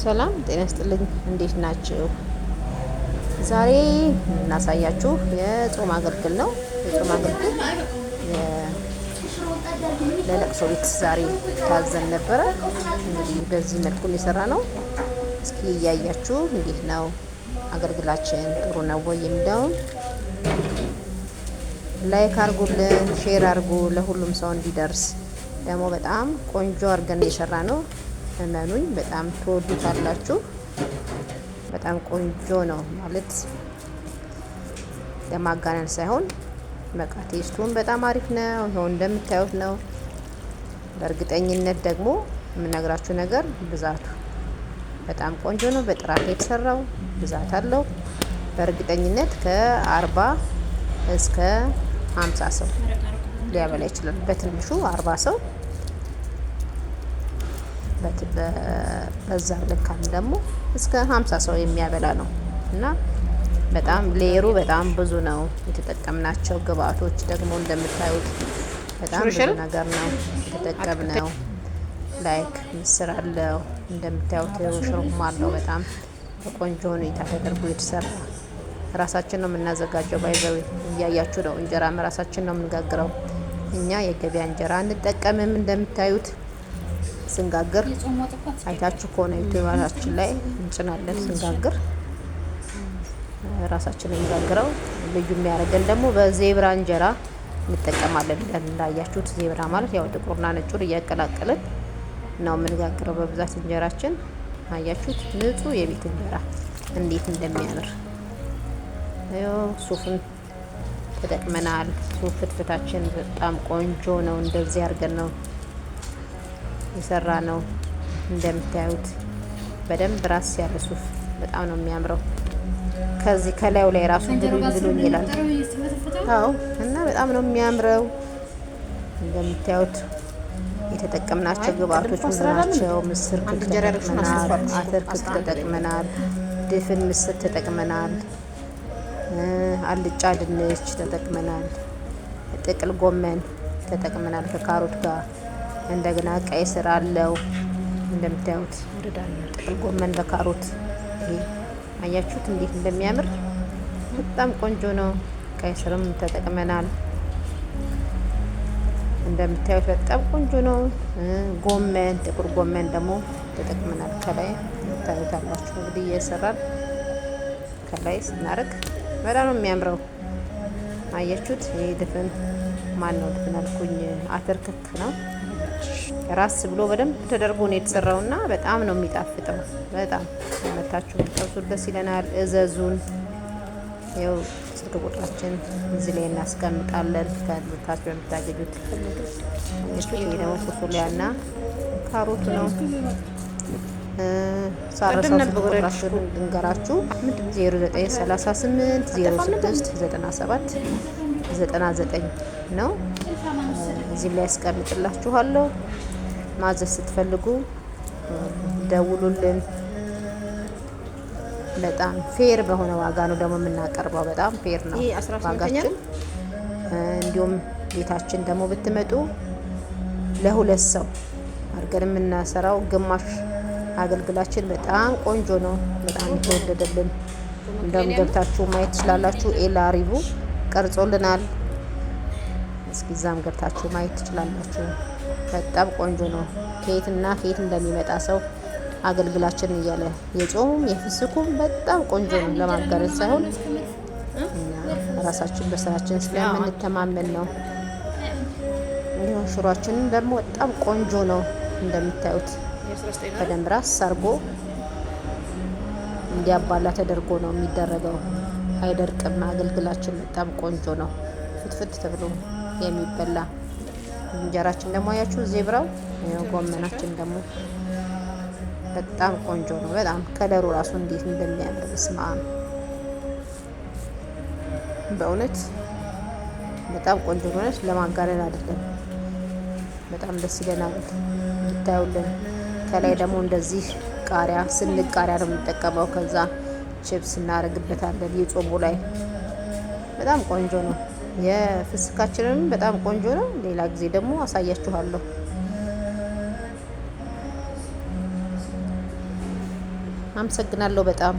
ሰላም ጤና ይስጥልኝ። እንዴት ናችሁ? ዛሬ እናሳያችሁ የጾም አገልግል ነው። የጾም አገልግል ለለቅሶ ቤት ዛሬ ታዘን ነበረ። እንግዲህ በዚህ መልኩ የሰራ ነው። እስኪ እያያችሁ እንዴት ነው አገልግላችን ጥሩ ነው ወይ የሚለውን ላይክ አርጉልን፣ ሼር አርጉ ለሁሉም ሰው እንዲደርስ። ደግሞ በጣም ቆንጆ አድርገን የሰራ ነው። እመኑኝ በጣም ትወዱታላችሁ። በጣም ቆንጆ ነው ማለት ለማጋነን ሳይሆን በቃ ቴስቱን በጣም አሪፍ ነው። ይኸው እንደምታዩት ነው። በእርግጠኝነት ደግሞ የምነግራችሁ ነገር ብዛቱ በጣም ቆንጆ ነው። በጥራት የተሰራው ብዛት አለው። በእርግጠኝነት ከ40 እስከ 50 ሰው ሊያበላ ይችላል። በትንሹ 40 ሰው በዛ ልካም ደግሞ እስከ 50 ሰው የሚያበላ ነው እና በጣም ሌየሩ በጣም ብዙ ነው። የተጠቀምናቸው ግብአቶች ደግሞ እንደምታዩት በጣም ብዙ ነገር ነው የተጠቀምነው። ላይክ ምስር አለው እንደምታዩት፣ ሽሮም አለው። በጣም በቆንጆ ሁኔታ ተደርጎ የተሰራ ራሳችን ነው የምናዘጋጀው። ባይዘው እያያችሁ ነው። እንጀራም ራሳችን ነው የምንጋግረው። እኛ የገበያ እንጀራ እንጠቀምም። እንደምታዩት ስንጋግር አይታችሁ ከሆነ ዩቲዩባችን ላይ እንጭናለን። ስንጋግር ራሳችን እንጋግረው። ልዩ የሚያደርገን ደግሞ በዜብራ እንጀራ እንጠቀማለን። እንዳያችሁት ዜብራ ማለት ያው ጥቁርና ነጩን እያቀላቀልን ነው የምንጋግረው በብዛት እንጀራችን። አያችሁት ንጹህ የቤት እንጀራ እንዴት እንደሚያምር። ሱፍን ተጠቅመናል። ሱፍ ፍትፍታችን በጣም ቆንጆ ነው። እንደዚህ አድርገን ነው የሰራ ነው። እንደምታዩት በደንብ ራስ ያለ ሱፍ በጣም ነው የሚያምረው። ከዚህ ከላዩ ላይ ራሱ ብሉኝ ይላል። አዎ እና በጣም ነው የሚያምረው። እንደምታዩት የተጠቀምናቸው ግብአቶች ብዙ ናቸው። ምስር ክክ ተጠቅመናል፣ አተር ክክ ተጠቅመናል፣ ድፍን ምስር ተጠቅመናል፣ አልጫ ድንች ተጠቅመናል፣ ጥቅል ጎመን ተጠቅመናል ከካሮት ጋር። እንደገና ቀይ ስር አለው እንደምታዩት ጥቅል ጎመን በካሮት። ይሄ አያችሁት እንዴት እንደሚያምር በጣም ቆንጆ ነው። ቀይ ስርም ተጠቅመናል እንደምታዩት በጣም ቆንጆ ነው። ጎመን ጥቁር ጎመን ደግሞ ተጠቅመናል። ከላይ ታዩታላችሁ እንግዲህ እየሰራን ከላይ ስናደርግ በጣም ነው የሚያምረው። አያችሁት ይሄ ድፍን ማን ነው ድፍን አልኩኝ፣ አተር ክክ ነው። ራስ ብሎ በደንብ ተደርጎ ነው የተሰራውና በጣም ነው የሚጣፍጠው። በጣም መታችሁ ብትጠብሱት ደስ ይለናል። እዘዙን። ያው ስልክ ቁጥራችን እዚህ ላይ እናስቀምጣለን ከታች በምታገኙት። ይሄ ደግሞ ፎሶሊያና ካሮት ነው። ሳረሳው ስልክ ቁጥራችንን ልንገራችሁ 0938 06 97 99 ነው። እዚህ ላይ ያስቀምጥላችኋለሁ። ማዘዝ ስትፈልጉ ደውሉልን። በጣም ፌር በሆነ ዋጋ ነው ደግሞ የምናቀርበው። በጣም ፌር ነው ዋጋችን። እንዲሁም ቤታችን ደግሞ ብትመጡ ለሁለት ሰው አድርገን የምናሰራው ግማሽ አገልግላችን በጣም ቆንጆ ነው። በጣም የተወደደልን እንደውም ገብታችሁ ማየት ትችላላችሁ። ኤላ ሪቡ ቀርጾልናል። እስኪ ዛም ገብታችሁ ማየት ትችላላችሁ። በጣም ቆንጆ ነው። ከየትና ከየት እንደሚመጣ ሰው አገልግላችን እያለ የጾሙም የፍስኩም በጣም ቆንጆ ነው። ለማጋነን ሳይሆን እኛ ራሳችን በስራችን ስለምንተማመን ነው። ይሄው ሽሯችንን ደግሞ በጣም ቆንጆ ነው። እንደምታዩት በደንብ ራስ አርጎ እንዲያባላ ተደርጎ ነው የሚደረገው። አይደርቅም። አገልግላችን በጣም ቆንጆ ነው። ፍትፍት ተብሎ የሚበላ እንጀራችን ደግሞ አያችሁ ዜብራው። ጎመናችን ደግሞ በጣም ቆንጆ ነው። በጣም ከለሩ ራሱ እንዴት እንደሚያምር በስመ አብ። በእውነት በጣም ቆንጆ ነው። ለማጋነን አይደለም። በጣም ደስ ይለናል እንድታዩልን። ከላይ ደግሞ እንደዚህ ቃሪያ ስንቅ ቃሪያ ነው የምንጠቀመው። ከዛ ቺፕስ እናደርግበታለን የጾሙ ላይ። በጣም ቆንጆ ነው። የፍስካችንም በጣም ቆንጆ ነው። ሌላ ጊዜ ደግሞ አሳያችኋለሁ። አመሰግናለሁ በጣም